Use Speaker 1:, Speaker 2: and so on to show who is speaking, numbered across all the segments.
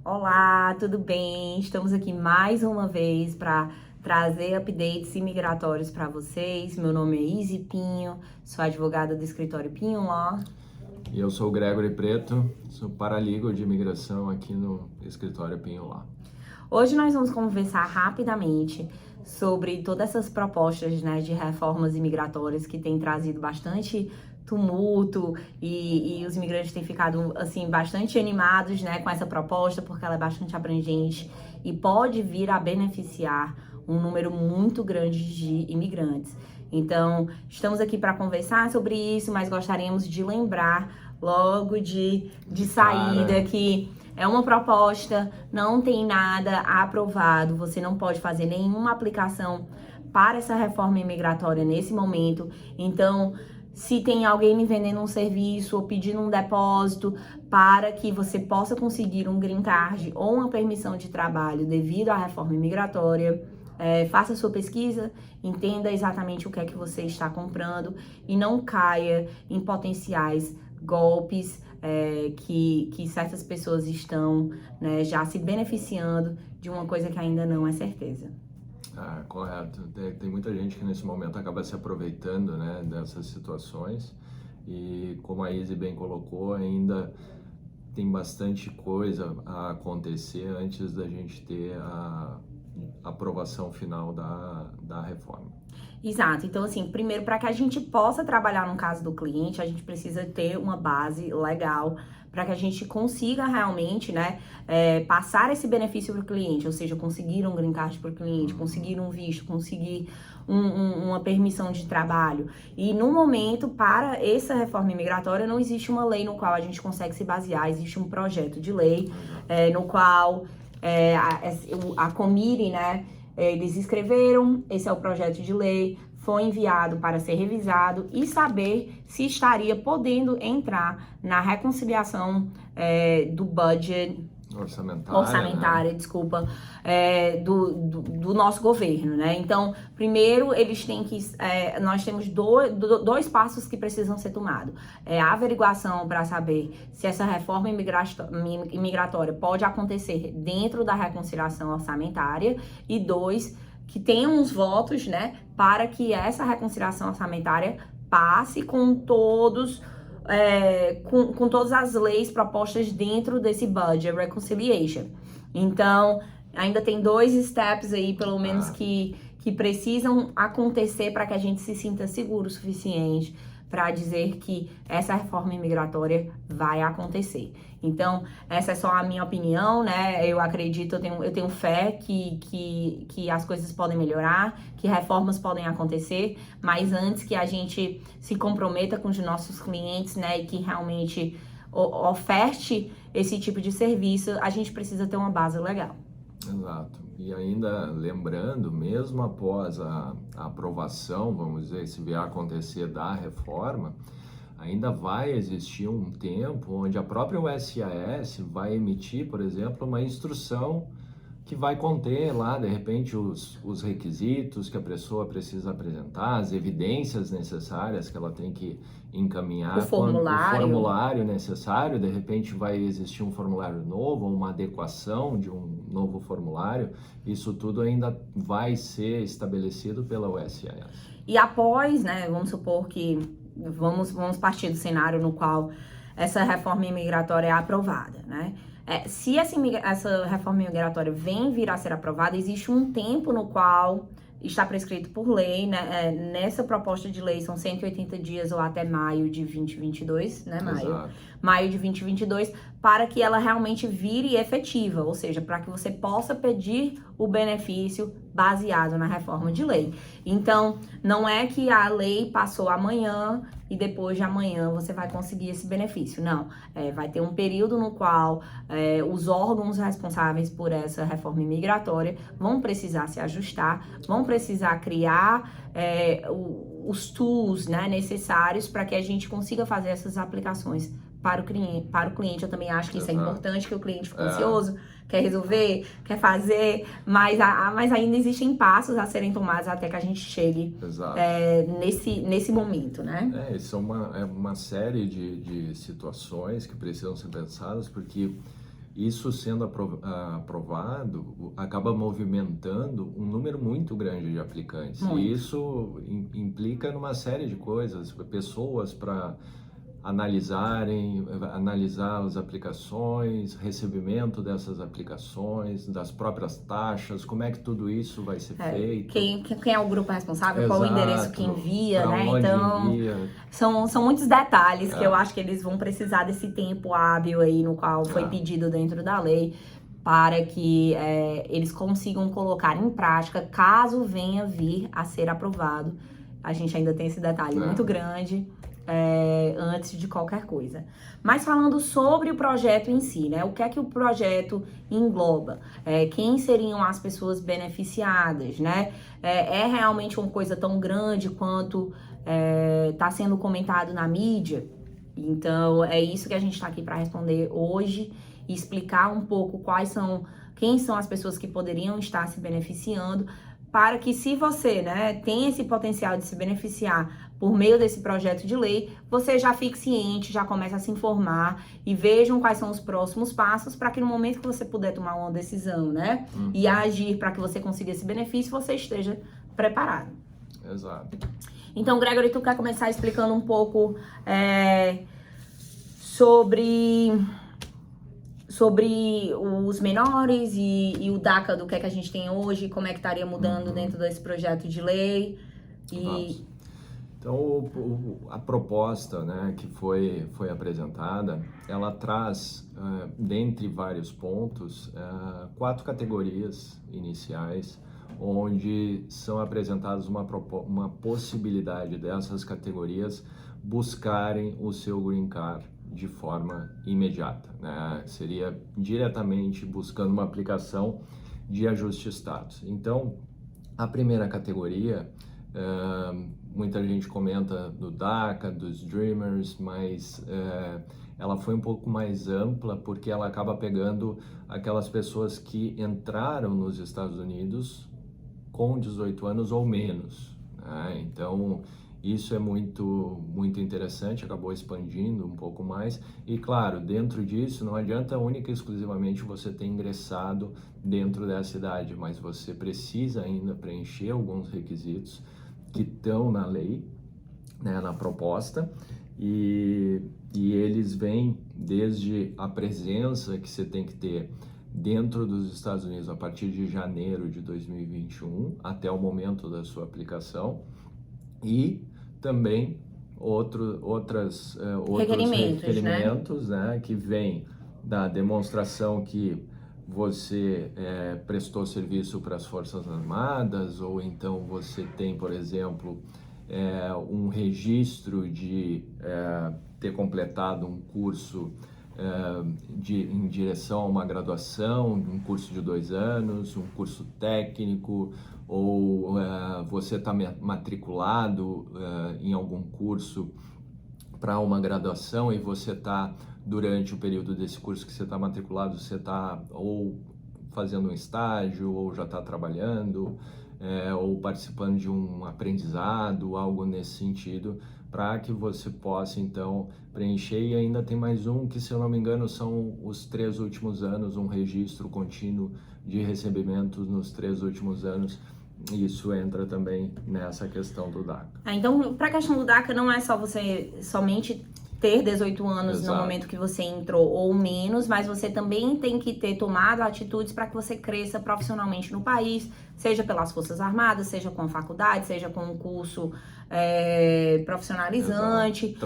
Speaker 1: Olá, tudo bem? Estamos aqui mais uma vez para trazer updates imigratórios para vocês. Meu nome é Izzy Pinho, sou advogada do escritório Pinho Law.
Speaker 2: E eu sou o Gregory Preto, sou paralegal de imigração aqui no escritório Pinho Law.
Speaker 1: Hoje nós vamos conversar rapidamente sobre todas essas propostas, né, de reformas imigratórias que têm trazido bastante tumulto e os imigrantes têm ficado assim bastante animados, né, com essa proposta porque ela é bastante abrangente e pode vir a beneficiar um número muito grande de imigrantes. Então, estamos aqui para conversar sobre isso, mas gostaríamos de lembrar logo de saída que é uma proposta, não tem nada aprovado, você não pode fazer nenhuma aplicação para essa reforma imigratória nesse momento. Então, se tem alguém me vendendo um serviço ou pedindo um depósito para que você possa conseguir um green card ou uma permissão de trabalho devido à reforma imigratória, faça sua pesquisa, entenda exatamente o que é que você está comprando e não caia em potenciais golpes que certas pessoas estão, né, já se beneficiando de uma coisa que ainda não é certeza.
Speaker 2: Correto. Tem muita gente que nesse momento acaba se aproveitando, né, dessas situações e, como a Izzy bem colocou, ainda tem bastante coisa a acontecer antes da gente ter a aprovação final da reforma.
Speaker 1: Exato. Então, assim, primeiro, para que a gente possa trabalhar no caso do cliente, a gente precisa ter uma base legal para que a gente consiga realmente, né, passar esse benefício para o cliente, ou seja, conseguir um green card para o cliente, conseguir um visto, conseguir uma permissão de trabalho. E no momento, para essa reforma imigratória, não existe uma lei no qual a gente consegue se basear, existe um projeto de lei no qual a Committee, né, eles escreveram, esse é o projeto de lei, foi enviado para ser revisado e saber se estaria podendo entrar na reconciliação do budget orçamentária,
Speaker 2: né?
Speaker 1: Desculpa, do nosso governo, né? Então, primeiro, eles têm que, nós temos dois passos que precisam ser tomados. A averiguação para saber se essa reforma imigratória pode acontecer dentro da reconciliação orçamentária e dois, que tenham uns votos, né, para que essa reconciliação orçamentária passe com todos com todas as leis propostas dentro desse budget reconciliation. Então, ainda tem dois steps aí, pelo menos, que precisam acontecer para que a gente se sinta seguro o suficiente para dizer que essa reforma imigratória vai acontecer. Então, essa é só a minha opinião, né? Eu acredito, eu tenho fé que as coisas podem melhorar, que reformas podem acontecer, mas antes que a gente se comprometa com os nossos clientes, né, e que realmente oferte esse tipo de serviço, a gente precisa ter uma base legal.
Speaker 2: Exato. E ainda lembrando, mesmo após a aprovação, vamos dizer, se vier a acontecer da reforma, ainda vai existir um tempo onde a própria USCIS vai emitir, por exemplo, uma instrução que vai conter lá, de repente, os requisitos que a pessoa precisa apresentar, as evidências necessárias que ela tem que encaminhar,
Speaker 1: O formulário
Speaker 2: necessário, de repente vai existir um formulário novo, uma adequação de um novo formulário, isso tudo ainda vai ser estabelecido pela USCIS.
Speaker 1: E após, né, vamos supor que vamos partir do cenário no qual essa reforma imigratória é aprovada, né? Se essa reforma imigratória vem vir a ser aprovada, existe um tempo no qual está prescrito por lei, né? Nessa proposta de lei são 180 dias ou até maio de 2022, né? Maio de 2022, para que ela realmente vire efetiva, ou seja, para que você possa pedir o benefício baseado na reforma de lei. Então, não é que a lei passou amanhã e depois de amanhã você vai conseguir esse benefício. Não, vai ter um período no qual os órgãos responsáveis por essa reforma imigratória vão precisar se ajustar, vão precisar criar os tools, né, necessários para que a gente consiga fazer essas aplicações para o cliente. Eu também acho que isso é importante, que o cliente fica ansioso, quer resolver, quer fazer, mas ainda existem passos a serem tomados até que a gente chegue nesse momento, né?
Speaker 2: Isso é uma série de situações que precisam ser pensadas, porque isso sendo aprovado, acaba movimentando um número muito grande de aplicantes.
Speaker 1: Muito.
Speaker 2: E isso implica numa série de coisas, pessoas para analisar as aplicações, recebimento dessas aplicações, das próprias taxas, como é que tudo isso vai ser feito.
Speaker 1: Quem é o grupo responsável,
Speaker 2: Exato,
Speaker 1: qual o endereço que envia,
Speaker 2: pra
Speaker 1: né?
Speaker 2: onde
Speaker 1: Então,
Speaker 2: envia.
Speaker 1: são muitos detalhes que eu acho que eles vão precisar desse tempo hábil aí no qual foi pedido dentro da lei para que eles consigam colocar em prática caso venha vir a ser aprovado. A gente ainda tem esse detalhe muito grande. Antes de qualquer coisa. Mas falando sobre o projeto em si, né? O que é que o projeto engloba? Quem seriam as pessoas beneficiadas, né? É realmente uma coisa tão grande quanto está sendo comentado na mídia? Então, é isso que a gente está aqui para responder hoje e explicar um pouco quem são as pessoas que poderiam estar se beneficiando, para que, se você, né, tem esse potencial de se beneficiar por meio desse projeto de lei, você já fique ciente, já comece a se informar e vejam quais são os próximos passos para que no momento que você puder tomar uma decisão, né, e agir para que você consiga esse benefício, você esteja preparado.
Speaker 2: Exato.
Speaker 1: Então, Gregory, tu quer começar explicando um pouco sobre os menores e o DACA, do que é que a gente tem hoje, como é que estaria mudando dentro desse projeto de lei?
Speaker 2: Então, a proposta, né, que foi apresentada, ela traz, dentre vários pontos, 4 categorias iniciais, onde são apresentadas uma possibilidade dessas categorias buscarem o seu green card de forma imediata, né? Seria diretamente buscando uma aplicação de ajuste de status. Então, a primeira categoria, muita gente comenta do DACA, dos Dreamers, mas ela foi um pouco mais ampla porque ela acaba pegando aquelas pessoas que entraram nos Estados Unidos com 18 anos ou menos, né? Então, isso é muito interessante, acabou expandindo um pouco mais. E claro, dentro disso, não adianta única e exclusivamente você ter ingressado dentro dessa idade, mas você precisa ainda preencher alguns requisitos que estão na lei, né, na proposta, e eles vêm desde a presença que você tem que ter dentro dos Estados Unidos a partir de janeiro de 2021 até o momento da sua aplicação, e também outros requerimentos, né, que vêm da demonstração que você prestou serviço para as Forças Armadas, ou então você tem, por exemplo, um registro de ter completado um curso em direção a uma graduação, um curso de 2 anos, um curso técnico, ou você está matriculado em algum curso para uma graduação e você está, durante o período desse curso que você está matriculado, você está ou fazendo um estágio, ou já está trabalhando, ou participando de um aprendizado, algo nesse sentido, para que você possa, então, preencher. E ainda tem mais um que, se eu não me engano, são os 3 últimos anos, um registro contínuo de recebimentos nos 3 últimos anos. Isso entra também nessa questão do DACA.
Speaker 1: Então, para a questão do DACA, não é só você somente ter 18 anos no momento que você entrou ou menos, mas você também tem que ter tomado atitudes para que você cresça profissionalmente no país, seja pelas Forças Armadas, seja com a faculdade, seja com um curso profissionalizante,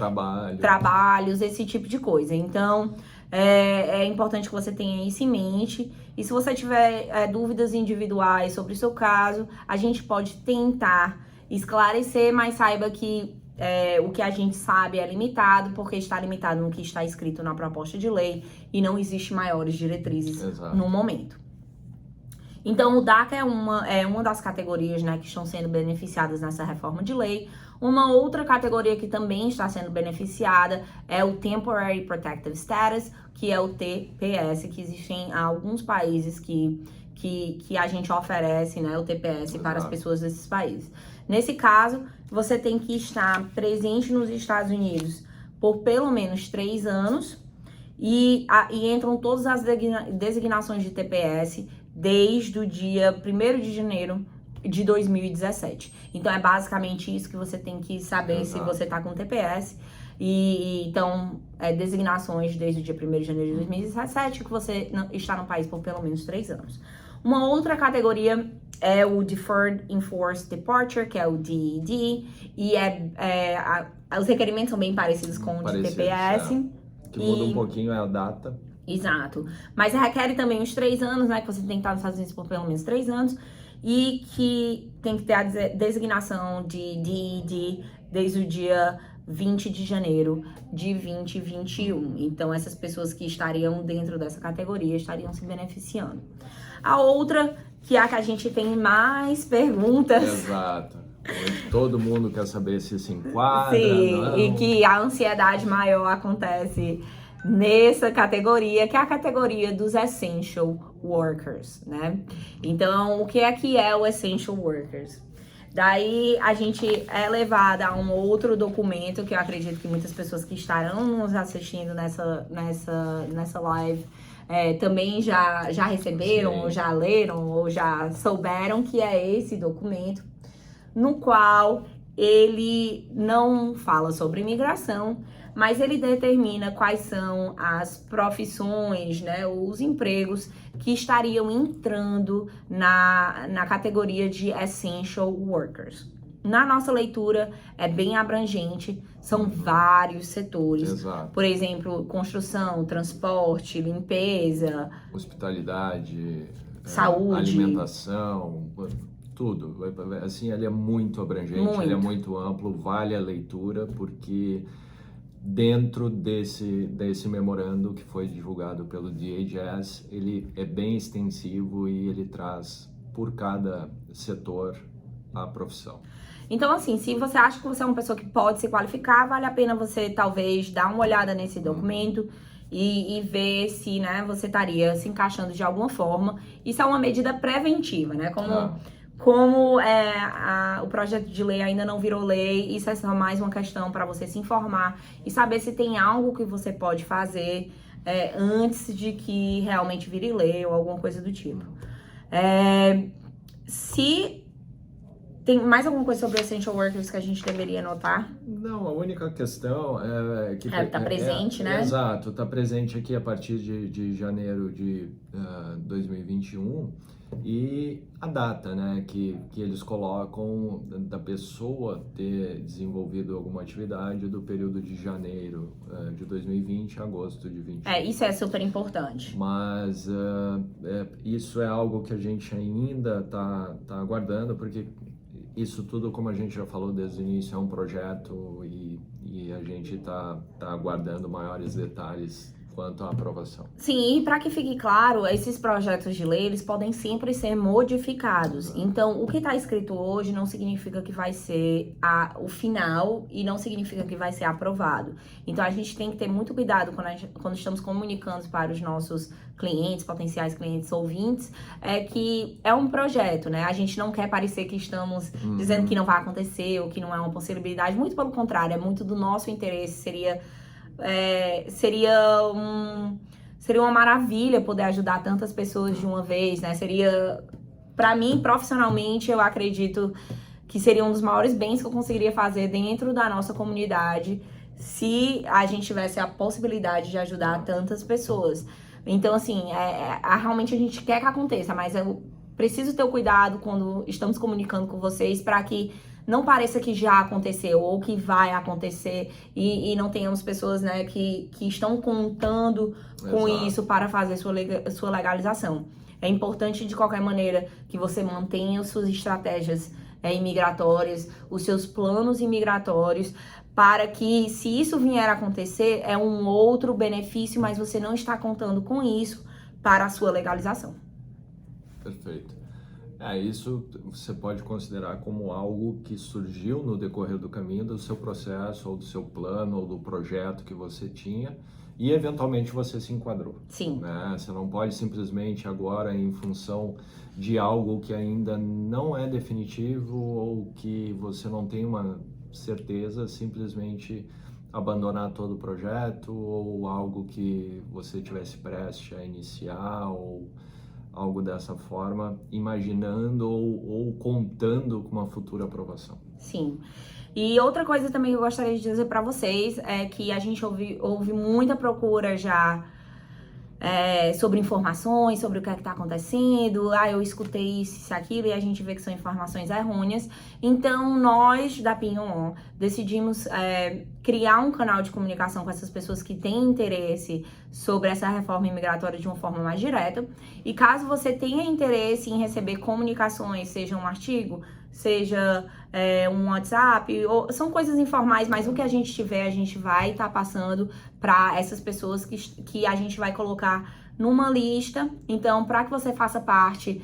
Speaker 1: trabalhos, esse tipo de coisa. Então, é importante que você tenha isso em mente. E se você tiver dúvidas individuais sobre o seu caso, a gente pode tentar esclarecer, mas saiba que o que a gente sabe é limitado, porque está limitado no que está escrito na proposta de lei e não existe maiores diretrizes no momento. Então, o DACA é uma das categorias, né, que estão sendo beneficiadas nessa reforma de lei. Uma outra categoria que também está sendo beneficiada é o Temporary Protective Status, que é o TPS, que existem alguns países que a gente oferece, né, o TPS para as pessoas desses países. Nesse caso, você tem que estar presente nos Estados Unidos por pelo menos 3 anos e entram todas as designações de TPS desde o dia 1º de janeiro de 2017. Então, é basicamente isso que você tem que saber. Exato. Se você tá com TPS. Então, designações desde o dia 1º de janeiro de 2017, que você está no país por pelo menos 3 anos. Uma outra categoria é o Deferred Enforced Departure, que é o DED, e os requerimentos são bem parecidos com o de TPS.
Speaker 2: Que muda um pouquinho a data.
Speaker 1: Exato. Mas requer também os 3 anos, né? Que você tem que estar nos Estados Unidos por pelo menos 3 anos. E que tem que ter a designação de DED desde o dia 20 de janeiro de 2021. Então, essas pessoas que estariam dentro dessa categoria estariam se beneficiando. A outra, que é a que a gente tem mais perguntas.
Speaker 2: Exato. Todo mundo quer saber se enquadra.
Speaker 1: Sim,
Speaker 2: não.
Speaker 1: E que a ansiedade maior acontece nessa categoria, que é a categoria dos Essential Workers, né? Então, o que é o Essential Workers? Daí, a gente é levada a um outro documento, que eu acredito que muitas pessoas que estarão nos assistindo nessa live também já receberam, Sim. ou já leram, ou já souberam, que é esse documento, no qual ele não fala sobre imigração, mas ele determina quais são as profissões, né, os empregos que estariam entrando na categoria de Essential Workers. Na nossa leitura é bem abrangente, são vários setores.
Speaker 2: Exato.
Speaker 1: Por exemplo, construção, transporte, limpeza,
Speaker 2: hospitalidade,
Speaker 1: saúde,
Speaker 2: alimentação, tudo. Assim, ele é muito abrangente, ele é muito amplo, vale a leitura, porque dentro desse memorando que foi divulgado pelo DHS, ele é bem extensivo e ele traz por cada setor a profissão.
Speaker 1: Então, assim, se você acha que você é uma pessoa que pode se qualificar, vale a pena você, talvez, dar uma olhada nesse documento e ver se, né, você estaria se encaixando de alguma forma. Isso é uma medida preventiva, né? Como o projeto de lei ainda não virou lei, isso é só mais uma questão para você se informar e saber se tem algo que você pode fazer antes de que realmente vire lei ou alguma coisa do tipo. Se tem mais alguma coisa sobre Essential Workers que a gente deveria notar?
Speaker 2: Não, a única questão é que...
Speaker 1: tá presente, né?
Speaker 2: Exato, tá presente aqui a partir de janeiro de 2021 e a data, né, que eles colocam da pessoa ter desenvolvido alguma atividade do período de janeiro de 2020 a agosto de 2021.
Speaker 1: Isso é super importante.
Speaker 2: Mas isso é algo que a gente ainda tá aguardando, porque isso tudo, como a gente já falou desde o início, é um projeto e a gente tá aguardando maiores detalhes quanto à aprovação.
Speaker 1: Sim, e para que fique claro, esses projetos de lei, eles podem sempre ser modificados. Então, o que está escrito hoje não significa que vai ser o final e não significa que vai ser aprovado. Então, a gente tem que ter muito cuidado quando estamos comunicando para os nossos clientes, potenciais clientes, ouvintes, que é um projeto, né? A gente não quer parecer que estamos dizendo que não vai acontecer ou que não é uma possibilidade. Muito pelo contrário, é muito do nosso interesse, seria uma maravilha poder ajudar tantas pessoas de uma vez, né? Seria, para mim, profissionalmente, eu acredito que seria um dos maiores bens que eu conseguiria fazer dentro da nossa comunidade se a gente tivesse a possibilidade de ajudar tantas pessoas. Então, assim, realmente a gente quer que aconteça, mas eu preciso ter o cuidado quando estamos comunicando com vocês para que não pareça que já aconteceu ou que vai acontecer e não tenhamos pessoas, né, que estão contando com isso para fazer sua legalização. É importante, de qualquer maneira, que você mantenha suas estratégias imigratórias, os seus planos imigratórios, para que, se isso vier a acontecer, é um outro benefício, mas você não está contando com isso para a sua legalização.
Speaker 2: Perfeito. Isso você pode considerar como algo que surgiu no decorrer do caminho do seu processo, ou do seu plano, ou do projeto que você tinha, e eventualmente você se enquadrou.
Speaker 1: Sim.
Speaker 2: Né? Você não pode simplesmente agora, em função de algo que ainda não é definitivo, ou que você não tem uma certeza, simplesmente abandonar todo o projeto ou algo que você tivesse prestes a iniciar ou algo dessa forma, imaginando ou contando com uma futura aprovação?
Speaker 1: Sim. E outra coisa também que eu gostaria de dizer para vocês é que a gente ouve muita procura já sobre informações, sobre o que é que tá acontecendo, eu escutei isso, aquilo, e a gente vê que são informações errôneas. Então, nós, da Pinhon, decidimos criar um canal de comunicação com essas pessoas que têm interesse sobre essa reforma imigratória de uma forma mais direta. E caso você tenha interesse em receber comunicações, seja um artigo, seja um WhatsApp, são coisas informais, mas o que a gente tiver, a gente vai estar passando para essas pessoas que a gente vai colocar numa lista. Então, para que você faça parte,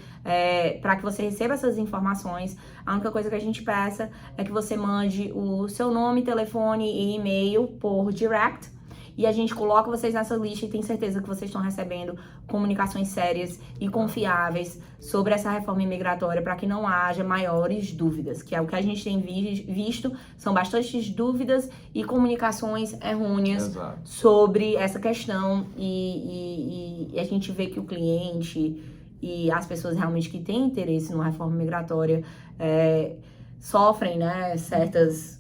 Speaker 1: para que você receba essas informações, a única coisa que a gente peça é que você mande o seu nome, telefone e e-mail por direct, e a gente coloca vocês nessa lista e tem certeza que vocês estão recebendo comunicações sérias e confiáveis sobre essa reforma imigratória, para que não haja maiores dúvidas, que é o que a gente tem visto, são bastantes dúvidas e comunicações errôneas.
Speaker 2: Exato.
Speaker 1: Sobre essa questão, e a gente vê que o cliente e as pessoas realmente que têm interesse numa reforma migratória sofrem, né, certos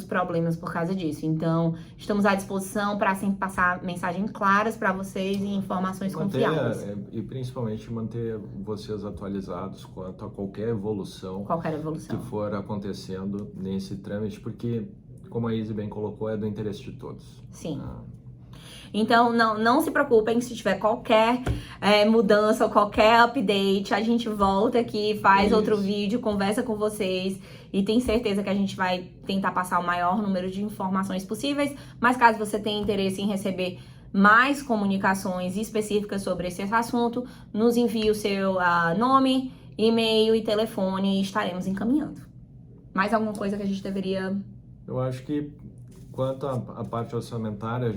Speaker 1: problemas por causa disso. Então, estamos à disposição para sempre passar mensagens claras para vocês e informações confiáveis.
Speaker 2: E principalmente manter vocês atualizados quanto a qualquer evolução que for acontecendo nesse trâmite, porque, como a Izzy bem colocou, é do interesse de todos.
Speaker 1: Sim. Então, não se preocupem se tiver qualquer mudança ou qualquer update, a gente volta aqui, faz outro vídeo, conversa com vocês e tem certeza que a gente vai tentar passar o maior número de informações possíveis. Mas caso você tenha interesse em receber mais comunicações específicas sobre esse assunto, nos envie o seu nome, e-mail e telefone e estaremos encaminhando. Mais alguma coisa que a gente deveria...
Speaker 2: Eu acho que quanto à parte orçamentária,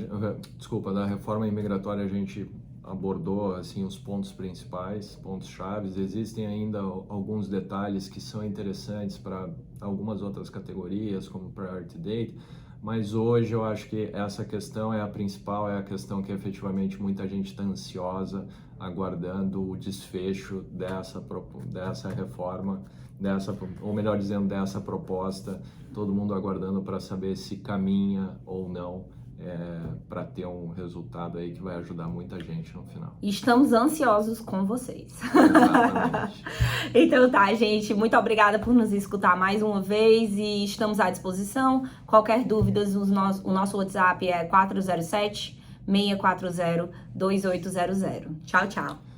Speaker 2: da reforma imigratória, a gente abordou assim os pontos principais, pontos chaves. Existem ainda alguns detalhes que são interessantes para algumas outras categorias, como Priority Date, mas hoje eu acho que essa questão é a principal, é a questão que efetivamente muita gente está ansiosa, aguardando o desfecho dessa reforma, ou melhor dizendo, dessa proposta, todo mundo aguardando para saber se caminha ou não, para ter um resultado aí que vai ajudar muita gente no final.
Speaker 1: Estamos ansiosos com vocês.
Speaker 2: Exatamente.
Speaker 1: Então tá, gente, muito obrigada por nos escutar mais uma vez e estamos à disposição. Qualquer dúvida, o nosso WhatsApp é 407-640-2800. Tchau, tchau.